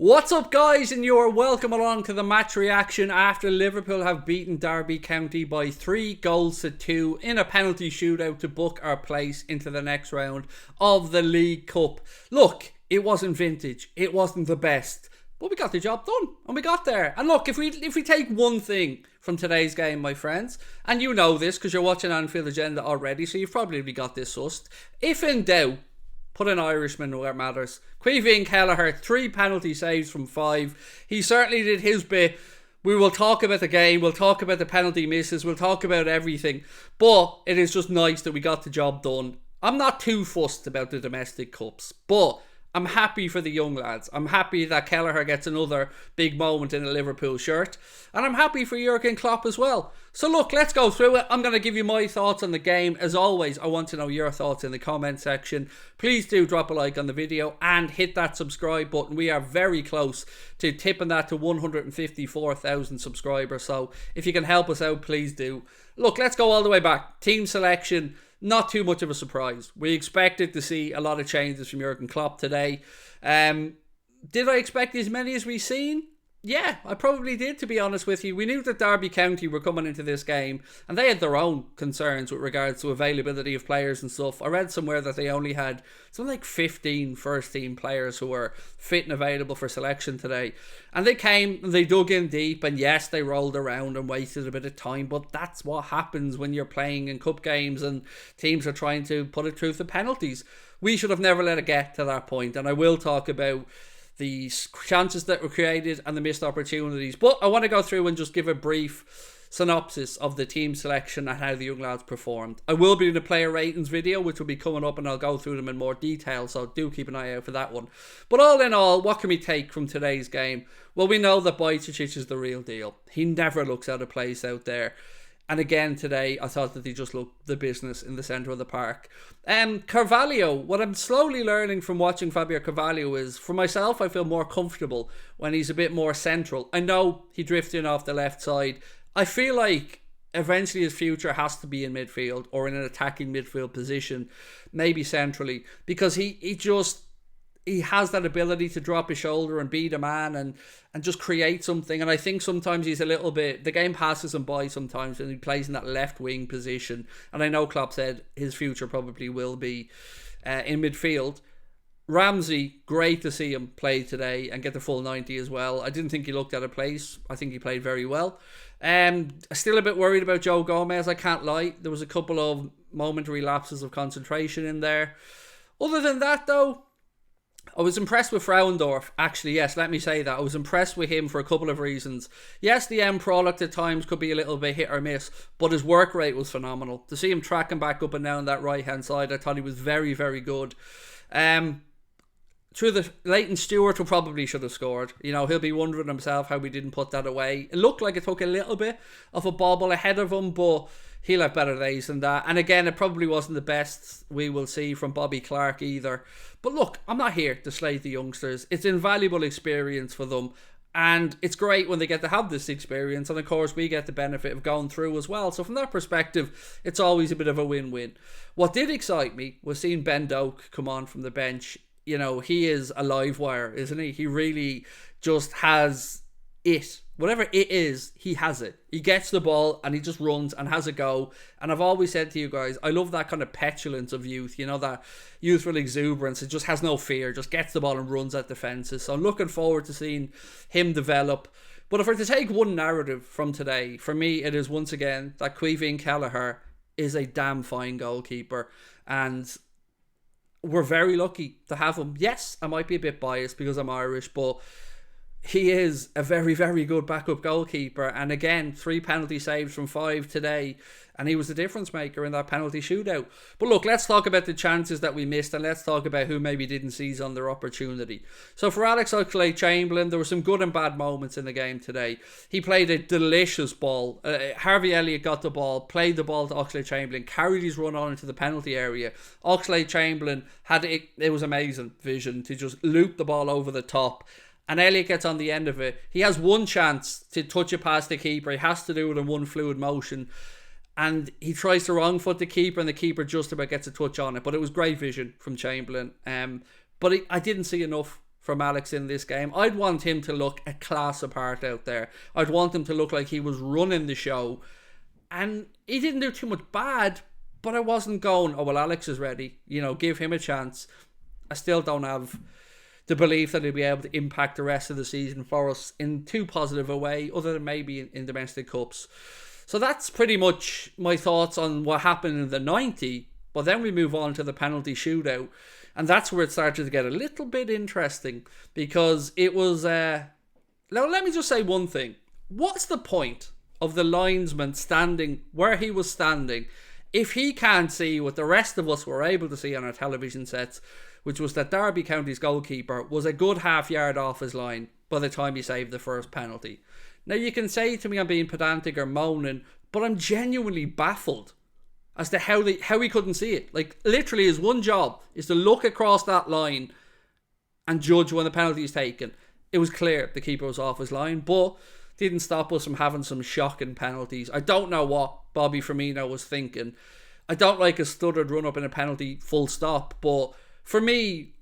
What's up, guys, and you are welcome along to the match reaction after Liverpool have beaten Derby County by 3-2 in a penalty shootout to book our place into the next round of the League Cup. Look, it wasn't vintage, it wasn't the best, but we got the job done and we got there. And look, if we take one thing from today's game, my friends, and you know this because you're watching Anfield Agenda already, so you've probably got this sussed. If in doubt, put an Irishman where it matters. Caoimhin Kelleher, 3 penalty saves from 5. He certainly did his bit. We will talk about the game, we'll talk about the penalty misses, we'll talk about everything. But it is just nice that we got the job done. I'm not too fussed about the domestic cups, but I'm happy for the young lads. I'm happy that Kelleher gets another big moment in a Liverpool shirt. And I'm happy for Jurgen Klopp as well. So look, let's go through it. I'm going to give you my thoughts on the game. As always, I want to know your thoughts in the comment section. Please do drop a like on the video and hit that subscribe button. We are very close to tipping that to 154,000 subscribers. So if you can help us out, please do. Look, let's go all the way back. Team selection. Not too much of a surprise. We expected to see a lot of changes from Jurgen Klopp today. Did I expect as many as we've seen? Yeah, I probably did, to be honest with you. We knew that Derby County were coming into this game and they had their own concerns with regards to availability of players and stuff. I read somewhere that they only had something like 15 first team players who were fit and available for selection today. And they came and they dug in deep, and yes, they rolled around and wasted a bit of time, but that's what happens when you're playing in cup games and teams are trying to put it through the penalties. We should have never let it get to that point, and I will talk about the chances that were created and the missed opportunities. But I want to go through and just give a brief synopsis of the team selection and how the young lads performed. I will be in the player ratings video, which will be coming up, and I'll go through them in more detail, so do keep an eye out for that one. But all in all, what can we take from today's game? Well, we know that Bajcetic is the real deal. He never looks out of place out there. And again today, I thought that he just looked the business in the centre of the park. Carvalho, what I'm slowly learning from watching Fabio Carvalho is, for myself, I feel more comfortable when he's a bit more central. I know he drifted in off the left side. I feel like eventually his future has to be in midfield or in an attacking midfield position, maybe centrally, because he has that ability to drop his shoulder and beat a man and just create something. And I think sometimes he's a little bit, the game passes him by sometimes when he plays in that left wing position. And I know Klopp said his future probably will be in midfield. Ramsey, great to see him play today and get the full 90 as well. I didn't think he looked out of place. I think he played very well. Still a bit worried about Joe Gomez, I can't lie. There was a couple of momentary lapses of concentration in there. Other than that though, I was impressed with Frauendorf. Actually, yes, let me say that. I was impressed with him for a couple of reasons. Yes, the end product at times could be a little bit hit or miss, but his work rate was phenomenal. To see him tracking back up and down that right-hand side, I thought he was very, very good. Through the Leighton Stewart who probably should have scored. You know, he'll be wondering himself how we didn't put that away. It looked like it took a little bit of a bobble ahead of him, but he'll have better days than that. And again, it probably wasn't the best we will see from Bobby Clark either. But look, I'm not here to slate the youngsters. It's invaluable experience for them. And it's great when they get to have this experience. And of course, we get the benefit of going through as well. So from that perspective, it's always a bit of a win-win. What did excite me was seeing Ben Doak come on from the bench. You know, he is a live wire, isn't he? He really just has it. Whatever it is, he has it. He gets the ball and he just runs and has a go. And I've always said to you guys, I love that kind of petulance of youth. You know, that youthful exuberance. It just has no fear. Just gets the ball and runs at defences. So I'm looking forward to seeing him develop. But if we're to take one narrative from today, for me, it is once again that Caoimhin Kelleher is a damn fine goalkeeper. And we're very lucky to have him. Yes, I might be a bit biased because I'm Irish, but he is a very, very good backup goalkeeper. And again, 3 penalty saves from 5 today. And he was the difference maker in that penalty shootout. But look, let's talk about the chances that we missed. And let's talk about who maybe didn't seize on their opportunity. So for Alex Oxlade-Chamberlain, there were some good and bad moments in the game today. He played a delicious ball. Harvey Elliott got the ball, played the ball to Oxlade-Chamberlain, carried his run on into the penalty area. Oxlade-Chamberlain had it was amazing vision to just loop the ball over the top. And Elliott gets on the end of it. He has one chance to touch it past the keeper. He has to do it in one fluid motion. And he tries to wrong foot the keeper, and the keeper just about gets a touch on it. But it was great vision from Chamberlain. But I didn't see enough from Alex in this game. I'd want him to look a class apart out there. I'd want him to look like he was running the show. And he didn't do too much bad, but I wasn't going, oh, well, Alex is ready. You know, give him a chance. I still don't have the belief that he'll be able to impact the rest of the season for us in too positive a way, other than maybe in domestic cups. So that's pretty much my thoughts on what happened in the 90. But then we move on to the penalty shootout. And that's where it started to get a little bit interesting. Because it was... now, let me just say one thing. What's the point of the linesman standing where he was standing if he can't see what the rest of us were able to see on our television sets, which was that Derby County's goalkeeper was a good half yard off his line by the time he saved the first penalty? Now, you can say to me I'm being pedantic or moaning, but I'm genuinely baffled as to how he couldn't see it. Like, literally his one job is to look across that line and judge when the penalty is taken. It was clear the keeper was off his line, but didn't stop us from having some shocking penalties. I don't know what Bobby Firmino was thinking. I don't like a stuttered run up in a penalty full stop, but for me,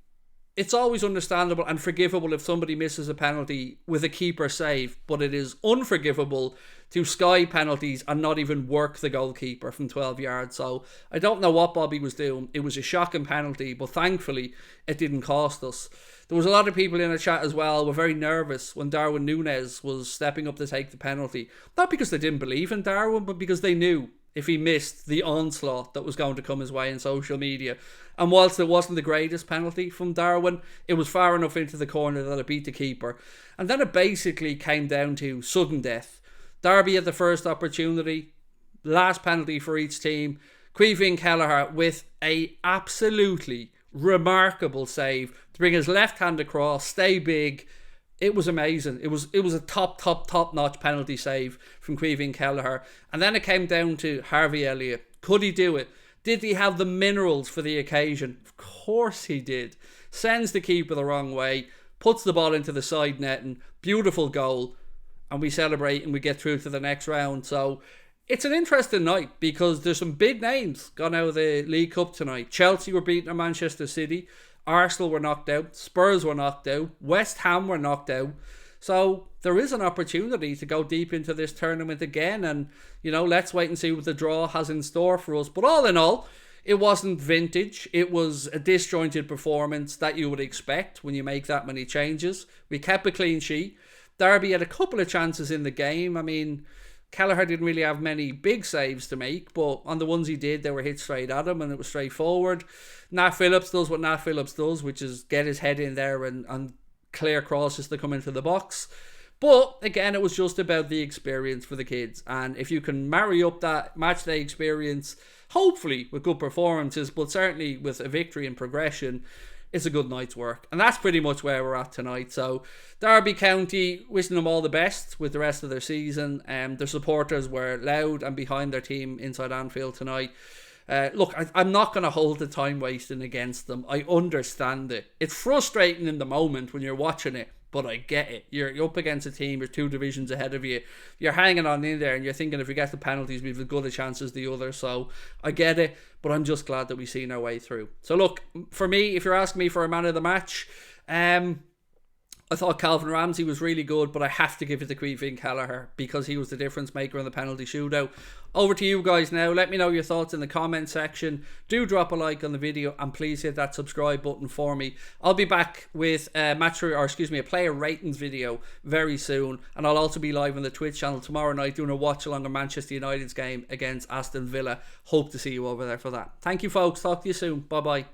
it's always understandable and forgivable if somebody misses a penalty with a keeper save, but it is unforgivable to sky penalties and not even work the goalkeeper from 12 yards. So I don't know what Bobby was doing. It was a shocking penalty, but thankfully it didn't cost us. There was a lot of people in the chat as well were very nervous when Darwin Núñez was stepping up to take the penalty. Not because they didn't believe in Darwin, but because they knew if he missed the onslaught that was going to come his way in social media. And whilst it wasn't the greatest penalty from Darwin, it was far enough into the corner that it beat the keeper. And then it basically came down to sudden death. Derby had the first opportunity, last penalty for each team. Caoimhin Kelleher with a absolutely remarkable save to bring his left hand across, stay big. It was amazing. It was a top-notch penalty save from Caoimhin Kelleher. And then it came down to Harvey Elliott. Could he do it? Did he have the minerals for the occasion? Of course he did. Sends the keeper the wrong way, puts the ball into the side netting. Beautiful goal. And we celebrate and we get through to the next round. So it's an interesting night because there's some big names gone out of the League Cup tonight. Chelsea were beaten at Manchester City. Arsenal were knocked out. Spurs were knocked out. West Ham were knocked out. So there is an opportunity to go deep into this tournament again. And, you know, let's wait and see what the draw has in store for us. But all in all, it wasn't vintage. It was a disjointed performance that you would expect when you make that many changes. We kept a clean sheet. Derby had a couple of chances in the game. I mean, Kelleher didn't really have many big saves to make, but on the ones he did, they were hit straight at him and it was straightforward. Nat Phillips does what Nat Phillips does, which is get his head in there and clear crosses to come into the box. But again, it was just about the experience for the kids. And if you can marry up that match day experience, hopefully with good performances, but certainly with a victory and progression, it's a good night's work. And that's pretty much where we're at tonight. So Derby County, wishing them all the best with the rest of their season. Their supporters were loud and behind their team inside Anfield tonight. Look, I'm not going to hold the time wasting against them. I understand it. It's frustrating in the moment when you're watching it, but I get it. You're up against a team, you're 2 divisions ahead of you. You're hanging on in there and you're thinking if we get the penalties, we've as good a chance as the other. So I get it, but I'm just glad that we've seen our way through. So look, for me, if you're asking me for a man of the match, I thought Calvin Ramsey was really good, but I have to give it to Caoimhin Kelleher because he was the difference maker in the penalty shootout. Over to you guys now. Let me know your thoughts in the comment section. Do drop a like on the video and please hit that subscribe button for me. I'll be back with a player ratings video very soon, and I'll also be live on the Twitch channel tomorrow night doing a watch along of Manchester United's game against Aston Villa. Hope to see you over there for that. Thank you, folks. Talk to you soon. Bye bye.